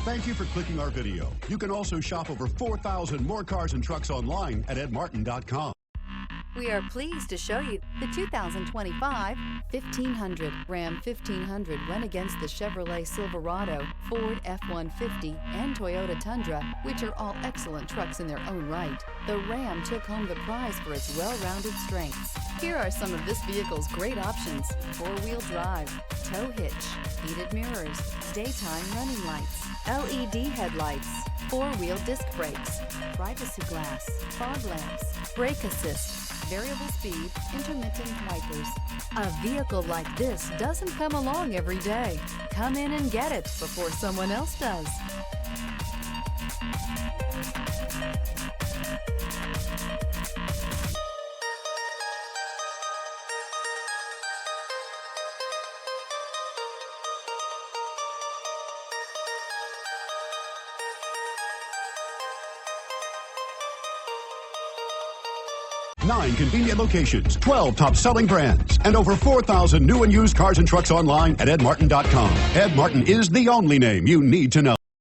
Thank you for clicking our video. You can also shop over 4,000 more cars and trucks online at edmartin.com. We are pleased to show you the 2025 1500. Ram 1500 went against the Chevrolet Silverado, Ford F-150, and Toyota Tundra, which are all excellent trucks in their own right. The Ram took home the prize for its well-rounded strengths. Here are some of this vehicle's great options: four-wheel drive, tow hitch, heated mirrors, daytime running lights, LED headlights, four-wheel disc brakes, privacy glass, fog lamps, brake assist, variable speed, intermittent wipers. A vehicle like this doesn't come along every day. Come in and get it before someone else does. Nine convenient locations, 12 top-selling brands, and over 4,000 new and used cars and trucks online at edmartin.com. Ed Martin is the only name you need to know.